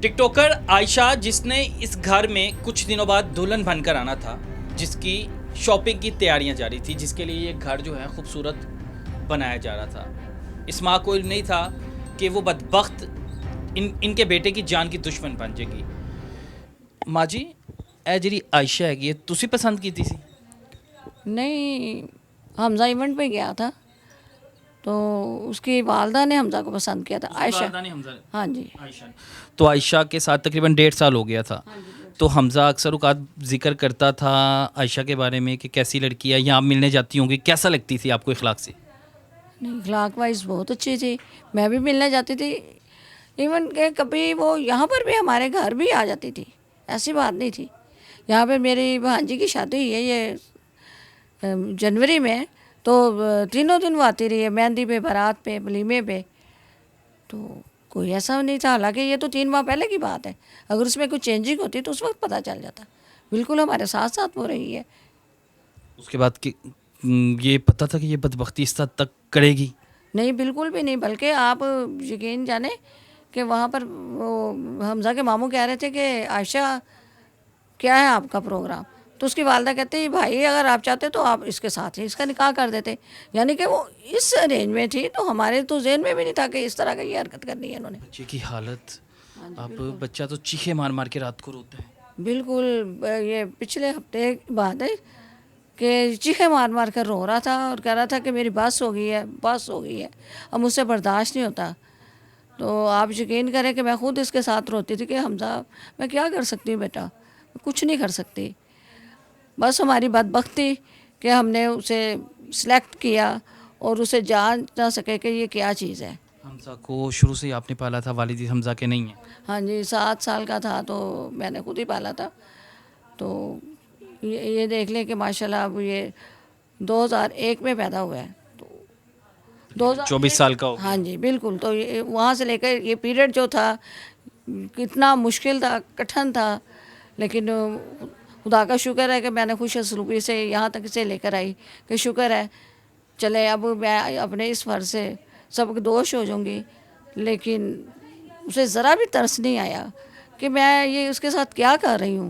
ٹک talker عائشہ جس نے اس گھر میں کچھ دنوں بعد دلہن بن کر آنا تھا، جس کی شاپنگ کی تیاریاں جاری تھی، جس کے لیے یہ گھر جو ہے خوبصورت بنایا جا رہا تھا، اس ماں کو علم نہیں تھا کہ وہ بدبخت ان کے بیٹے کی جان کی دشمن بن جائے گی۔ ماں جی اے جی عائشہ ہے یہ تسی پسند کی سی؟ نہیں، حمزہ ایونٹ پہ گیا تھا تو اس کی والدہ نے حمزہ کو پسند کیا تھا، عائشہ۔ ہاں جی، تو عائشہ کے ساتھ تقریباً 1.5 سال ہو گیا تھا، تو حمزہ اکثر اوقات ذکر کرتا تھا عائشہ کے بارے میں کہ کیسی لڑکی ہے، یہاں آپ ملنے جاتی ہوں گی، کیسا لگتی تھی آپ کو اخلاق سے؟ نہیں، اخلاق وائز بہت اچھی تھی، میں بھی ملنے جاتی تھی، ایون کہ کبھی وہ یہاں پر بھی ہمارے گھر بھی آ جاتی تھی، ایسی بات نہیں تھی۔ یہاں پہ میری بھانجی کی شادی ہوئی ہے یہ جنوری میں، تو تینوں دن وہ آتی رہی ہے، مہندی پہ، بارات پہ، ولیمے پہ، تو کوئی ایسا نہیں تھا۔ حالانکہ یہ تو 3 ماہ پہلے کی بات ہے، اگر اس میں کوئی چینجنگ ہوتی تو اس وقت پتہ چل جاتا۔ بالکل ہمارے ساتھ ساتھ ہو رہی ہے۔ اس کے بعد یہ پتہ تھا کہ یہ بدبختی اس حد تک کرے گی؟ نہیں، بالکل بھی نہیں، بلکہ آپ یقین جانیں کہ وہاں پر وہ حمزہ کے ماموں کہہ رہے تھے کہ عائشہ کیا ہے آپ کا پروگرام، تو اس کی والدہ کہتے ہیں بھائی اگر آپ چاہتے تو آپ اس کے ساتھ ہی اس کا نکاح کر دیتے، یعنی کہ وہ اس رینج میں تھی، تو ہمارے تو ذہن میں بھی نہیں تھا کہ اس طرح کی یہ حرکت کرنی ہے انہوں نے۔ بچے کی حالت، اب بچہ تو چیخے مار مار کے رات کو روتا ہے۔ بالکل، یہ پچھلے ہفتے کی بات ہے کہ چیخے مار مار کر رو رہا تھا اور کہہ رہا تھا کہ میری بس ہو گئی ہے، بس ہو گئی ہے، اب مجھ سے برداشت نہیں ہوتا۔ تو آپ یقین کریں کہ میں خود اس کے ساتھ روتی تھی کہ حمزہ میں کیا کر سکتی ہوں بیٹا، کچھ نہیں کر سکتی، بس ہماری بدبختی کہ ہم نے اسے سلیکٹ کیا اور اسے جان نہ سکے کہ یہ کیا چیز ہے۔ حمزہ کو شروع سے ہی آپ نے پالا تھا، والد حمزہ کے نہیں ہیں؟ ہاں جی، 7 سال کا تھا تو میں نے خود ہی پالا تھا۔ تو یہ دیکھ لیں کہ ماشاءاللہ اب یہ 2001 میں پیدا ہوا ہے، تو 24 سال کا ہو گیا۔ ہاں جی بالکل، تو وہاں سے لے کر یہ پیریڈ جو تھا کتنا مشکل تھا، کٹھن تھا، لیکن خدا کا شکر ہے کہ میں نے خوش اسلوبی سے یہاں تک اسے لے کر آئی کہ شکر ہے چلے اب میں اپنے اس فرض سے سب دوش ہو جاؤں گی، لیکن اسے ذرا بھی ترس نہیں آیا کہ میں یہ اس کے ساتھ کیا کر رہی ہوں،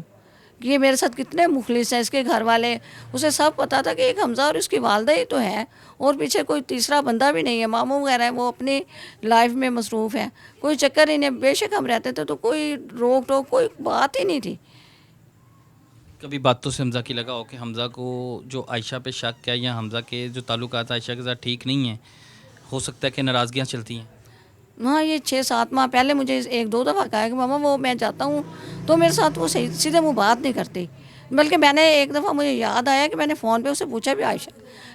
کہ یہ میرے ساتھ کتنے مخلص ہیں، اس کے گھر والے، اسے سب پتہ تھا کہ ایک حمزہ اور اس کی والدہ ہی تو ہے، اور پیچھے کوئی تیسرا بندہ بھی نہیں ہے، ماموں وغیرہ ہیں وہ اپنی لائف میں مصروف ہیں، کوئی چکر ہی نہیں، بے شک ہم رہتے تھے تو کوئی روک ٹوک کوئی بات ہی نہیں تھی۔ کبھی باتوں سے حمزہ کی لگا ہو کہ حمزہ کو جو عائشہ پہ شک ہے یا حمزہ کے جو تعلقات عائشہ کے ساتھ ٹھیک نہیں ہیں، ہو سکتا ہے کہ ناراضگیاں چلتی ہیں؟ ہاں، یہ 6-7 ماہ پہلے مجھے 1-2 دفعہ کہا کہ ماما وہ میں جاتا ہوں تو میرے ساتھ وہ سیدھے منہ بات نہیں کرتی، بلکہ میں نے ایک دفعہ مجھے یاد آیا کہ میں نے فون پہ اسے پوچھا بھی عائشہ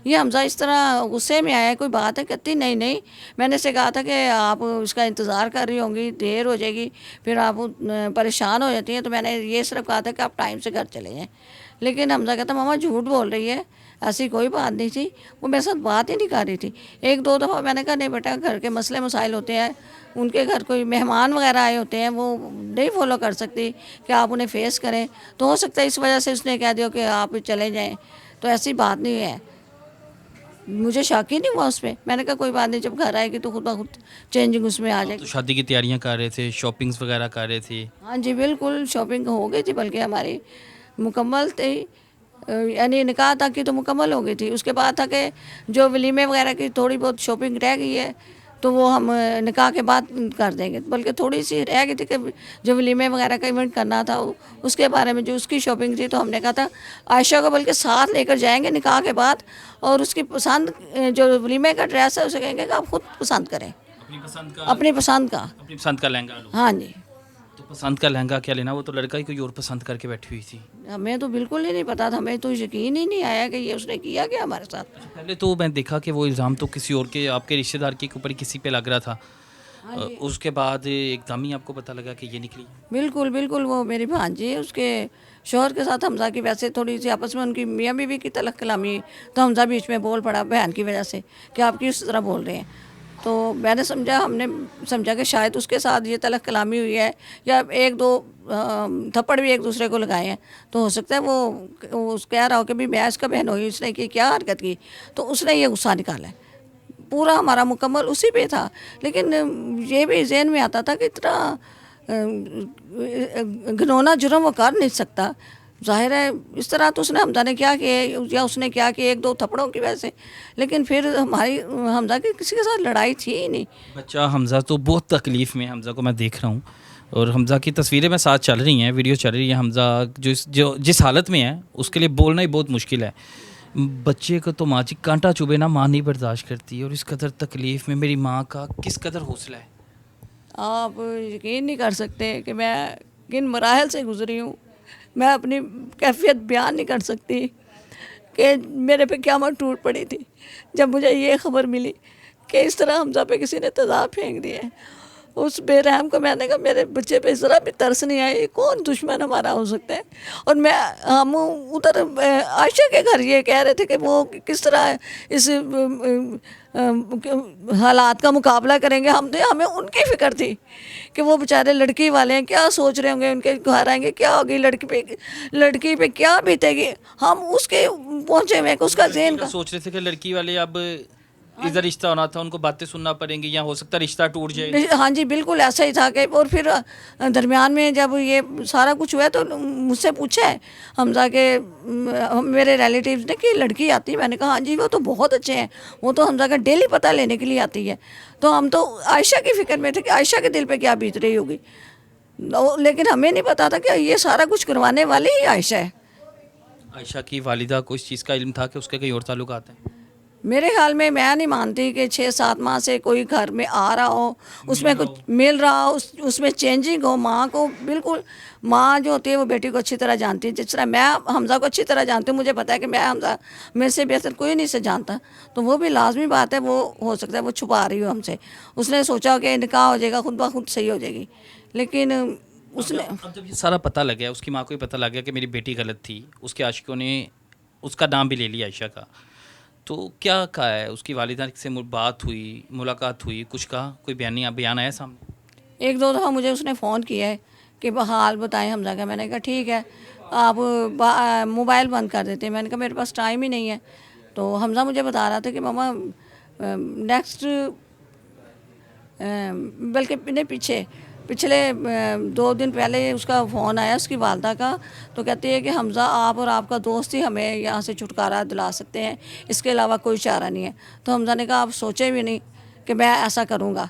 یہ حمزہ اس طرح غصے میں آیا ہے کوئی بات ہے؟ کہتی نہیں، میں نے اسے کہا تھا کہ آپ اس کا انتظار کر رہی ہوں گی، دیر ہو جائے گی، پھر آپ پریشان ہو جاتی ہیں، تو میں نے یہ صرف کہا تھا کہ آپ ٹائم سے گھر چلے جائیں، لیکن حمزہ کہتا ماما جھوٹ بول رہی ہے، ایسی کوئی بات نہیں تھی، وہ میرے ساتھ بات ہی نہیں کر رہی تھی۔ 1-2 دفعہ میں نے کہا نہیں بیٹا، گھر کے مسئلے مسائل ہوتے ہیں، ان کے گھر کوئی مہمان وغیرہ آئے ہوتے ہیں، وہ نہیں فالو کر سکتی کہ آپ انہیں فیس کریں، تو ہو سکتا ہے اس وجہ سے اس نے کہہ دیا کہ آپ چلے جائیں، تو ایسی بات نہیں ہے۔ مجھے شک ہی نہیں ہوا اس پہ، میں نے کہا کوئی بات نہیں، جب گھر آئے گی تو خود بخود چینجنگ اس میں آ جائے تو گی۔ شادی کی تیاریاں کر رہے تھے، شاپنگز وغیرہ کر رہے تھے؟ ہاں جی بالکل، شاپنگ ہو گئی تھی، بلکہ ہماری مکمل تھی، یعنی نکاح تک کی تو مکمل ہو گئی تھی، اس کے بعد تھا کہ جو ولیمے وغیرہ کی تھوڑی بہت شاپنگ رہ گئی ہے تو وہ ہم نکاح کے بعد کر دیں گے، بلکہ تھوڑی سی رہ گئی تھی کہ جو ولیمے وغیرہ کا ایونٹ کرنا تھا اس کے بارے میں جو اس کی شاپنگ تھی، تو ہم نے کہا تھا عائشہ کو بلکہ ساتھ لے کر جائیں گے نکاح کے بعد، اور اس کی پسند جو ولیمے کا ڈریس ہے اسے کہیں گے کہ آپ خود پسند کریں، اپنی پسند کا، اپنی پسند کا لہنگا لو۔ ہاں جی۔ تو پسند کا لہنگا کیا لینا، وہ تو لڑکا ہی کوئی اور پسند کر کے بیٹھی ہوئی تھی۔ ہمیں تو بالکل ہی نہیں پتا تھا، ہمیں تو یقین ہی نہیں آیا کہ یہ اس نے کیا کیا ہمارے ساتھ۔ پہلے تو میں دیکھا کہ وہ الزام تو کسی اور کے، آپ کے رشتہ دار کے اوپر کسی پہ لگ رہا تھا، اس کے بعد ایک دم ہی آپ کو پتہ لگا کہ یہ نکلی؟ بالکل، وہ میری بھانجی اس کے شوہر کے ساتھ حمزہ کی ویسے تھوڑی سی آپس میں ان کی میاں بیوی کی تلخ کلامی، تو حمزہ بیچ میں بول پڑا بہن کی وجہ سے کہ آپ کی اس طرح بول رہے ہیں، تو میں نے سمجھا، ہم نے سمجھا کہ شاید اس کے ساتھ یہ تلخ کلامی ہوئی ہے، یا 1-2 تھپڑ بھی ایک دوسرے کو لگائے ہیں، تو ہو سکتا ہے وہ کہہ رہا ہو کہ بھی میں اس کا بہن ہوئی، اس نے کیا حرکت کی، تو اس نے یہ غصہ نکالا ہے، پورا ہمارا مکمل اسی پہ تھا، لیکن یہ بھی ذہن میں آتا تھا کہ اتنا घिनौना जुर्म वो कर नहीं सकता। ज़ाहिर है इस तरह तो उसने हमजा ने क्या किया या उसने क्या किया, एक दो थप्पड़ों की वजह से, लेकिन फिर हमारी हमजा की किसी के साथ लड़ाई थी ही नहीं। बच्चा हमज़ा तो बहुत तकलीफ़ में, हमज़ा को मैं देख रहा हूँ और हमज़ा की तस्वीरें में साथ चल रही हैं, वीडियो चल रही है। हमज़ा जो जिस हालत में है उसके लिए बोलना ही बहुत मुश्किल है। बच्चे को तो माँ जी कांटा चुभे ना, माँ नहीं बर्दाश्त करती, और इस कदर तकलीफ़ में मेरी माँ का किस कदर हौसला है। आप यकीन नहीं कर सकते कि मैं किन मराहल से गुज़री हूँ। मैं अपनी कैफियत बयान नहीं कर सकती कि मेरे पे क्या मत टूट पड़ी थी जब मुझे ये खबर मिली कि इस तरह हमजा पे किसी ने तेज़ाब फेंक दिया है। उस बेरहम को मैंने कहा मेरे बच्चे पे ज़रा भी तरस नहीं आया, ये कौन दुश्मन हमारा हो सकता है। और हम उधर आयशा के घर ये कह रहे थे कि वो किस तरह इस हालात का मुकाबला करेंगे। हमें उनकी फ़िक्र थी कि वो बेचारे लड़की वाले हैं, क्या सोच रहे होंगे, उनके घर आएंगे क्या होगी, लड़की पे क्या बीतेगी। हम उसके पहुँचे हुए कि उसका ज़हन का सोच रहे थे कि लड़की वाले अब इधर रिश्ता होना था, उनको बातें सुनना पड़ेंगी, या हो सकता है रिश्ता टूट जाए। हाँ जी बिल्कुल ऐसा ही था कि और फिर दरमियान में जब ये सारा कुछ हुआ तो मुझसे पूछा है हमजा के मेरे रिलेटिव्स ने कि लड़की आती है। मैंने कहा हाँ जी वो तो बहुत अच्छे हैं, वो तो हमजा का डेली पता लेने के लिए आती है। तो हम तो आयशा की फ़िक्र में थे कि आयशा के दिल पे क्या बीत रही होगी, लेकिन हमें नहीं पता था कि ये सारा कुछ करवाने वाली ही आयशा है। आयशा की वालिदा को इस चीज़ का इल्म था कि उसके कई और ताल्लुकात हैं। मेरे ख्याल में मैं नहीं मानती कि 6-7 माह से कोई घर में आ रहा हो, उसमें कुछ मिल रहा हो, उसमें चेंजिंग हो। माँ को बिल्कुल, माँ जो होती है वो बेटी को अच्छी तरह जानती है। जिस तरह मैं हमजा को अच्छी तरह जानती हूँ, मुझे पता है कि मैं हमजा मेरे से बेहतर कोई नहीं से जानता, तो वो भी लाजमी बात है, वो हो सकता है वो छुपा रही हो हमसे। उसने सोचा कि निकाह हो जाएगा, खुद ब खुद सही हो जाएगी, लेकिन उसने अब जब ये सारा पता लग गया, उसकी माँ को भी पता लग गया कि मेरी बेटी गलत थी, उसके आशिकों ने उसका नाम भी ले लिया आयशा का, तो क्या कहा है उसकी वालिदा से? बात हुई, मुलाकात हुई, कुछ कहा, कोई बयान आया सामने? 1-2 दफ़ा मुझे उसने फ़ोन किया है कि हाल बताएं हमजा का। मैंने कहा ठीक है, आप मोबाइल बंद कर देते हैं। मैंने कहा मेरे पास टाइम ही नहीं है। तो हमजा मुझे बता रहा था कि मामा नेक्स्ट बल्कि नहीं पिछले 2 दिन पहले उसका फ़ोन आया उसकी वालदा का, तो कहती है कि हमज़ा आप और आपका दोस्त ही हमें यहाँ से छुटकारा दिला सकते हैं, इसके अलावा कोई चारा नहीं है। तो हमज़ा ने कहा आप सोचे भी नहीं कि मैं ऐसा करूँगा।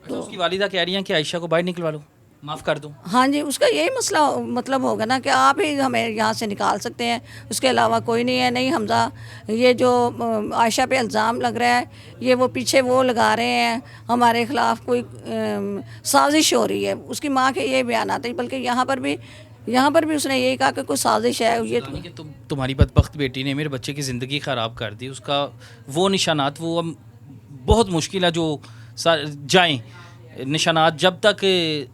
तो उसकी वालिदा कह रही हैं कि आयशा को बाहर निकलवा लो, माफ़ कर दूँ। हाँ जी, उसका यही मसला मतलब होगा ना कि आप ही हमें यहाँ से निकाल सकते हैं, उसके अलावा कोई नहीं है। नहीं हमज़ा, ये जो आयशा पे इल्ज़ाम लग रहा है, ये वो पीछे वो लगा रहे हैं हमारे ख़िलाफ़, कोई साजिश हो रही है। उसकी माँ के ये बयान आते हैं, बल्कि यहाँ पर भी उसने यही कहा कि कोई साजिश है। ये तुम्हारी बदबख्त बेटी ने मेरे बच्चे की ज़िंदगी ख़राब कर दी, उसका वो निशानात, वो अब बहुत मुश्किल है जो जाएँ निशानात, जब तक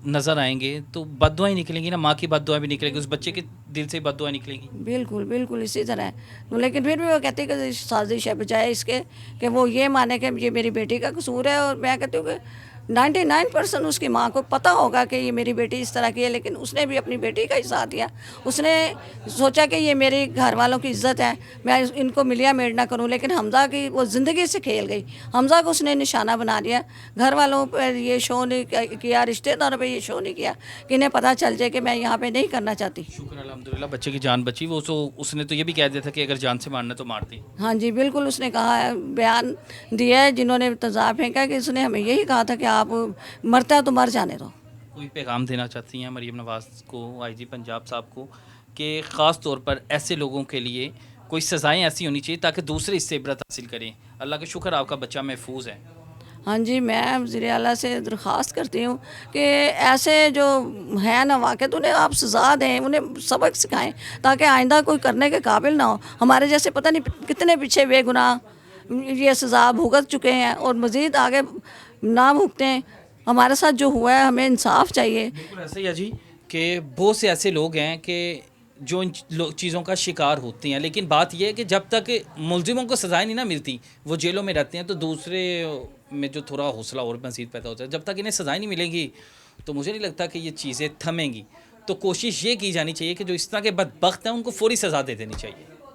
नज़र आएंगे तो बद्दुआएं निकलेंगी ना, माँ की बद्दुआएं भी निकलेंगी, उस बच्चे के दिल से बद्दुआएं निकलेंगी। बिल्कुल बिल्कुल इसी तरह है। तो लेकिन फिर भी वो कहते हैं कि साजिश है, बजाय इसके कि वो ये माने कि ये मेरी बेटी का कसूर है। और मैं कहती हूँ कि 99% उसकी माँ को पता होगा कि ये मेरी बेटी इस तरह की है, लेकिन उसने भी अपनी बेटी का ही साथ दिया। उसने सोचा कि ये मेरी घर वालों की इज़्ज़त है, मैं इनको मिलिया मेड ना करूं, लेकिन हमज़ा की वो ज़िंदगी से खेल गई। हमज़ा को उसने निशाना बना दिया। घर वालों पर ये शो नहीं किया, रिश्तेदारों पर ये शो नहीं किया कि इन्हें पता चल जाए कि मैं यहाँ पर नहीं करना चाहती। शुक्र अल्हम्दुलिल्लाह बच्चे की जान बची। वो तो उसने तो ये भी कह दिया था कि अगर जान से मारना तो मारती। हाँ जी बिल्कुल, उसने कहा है, बयान दिया है जिन्होंने तेज़ाब फेंका कि उसने हमें यही कहा था कि आप मरता है तो मर जाने दो। कोई पैगाम देना चाहती हैं मरीम नवाज़ को, आईजी पंजाब साहब को, कि ख़ास तौर पर ऐसे लोगों के लिए कोई सज़ाएं ऐसी होनी चाहिए ताकि दूसरे इससे इबरत हासिल करें? अल्लाह का शुक्र आपका बच्चा महफूज है। हाँ जी, मैं वज़ीर आला से दरख्वास्त करती हूँ कि ऐसे जो हैं ना वाक़ई, तो उन्हें आप सज़ा दें, उन्हें सबक सिखाएं ताकि आइंदा कोई करने के काबिल ना हो। हमारे जैसे पता नहीं कितने पीछे बेगुनाह ये सज़ा भुगत चुके हैं और मज़ीद आगे ना भुगतें। हमारे साथ जो हुआ है, हमें इंसाफ चाहिए। बिल्कुल ऐसे ही है जी, कि बहुत से ऐसे लोग हैं कि जो इन चीज़ों का शिकार होती हैं, लेकिन बात यह है कि जब तक मुलजिमों को सज़ाएं नहीं ना मिलती, वो जेलों में रहते हैं, तो दूसरे में जो थोड़ा हौसला और मज़ीद पैदा होता है। जब तक इन्हें सज़ाएं नहीं मिलेंगी तो मुझे नहीं लगता कि ये चीज़ें थमेंगी। तो कोशिश ये की जानी चाहिए कि जो इस तरह के बदबख्त हैं उनको फौरी सज़ा दे देनी चाहिए।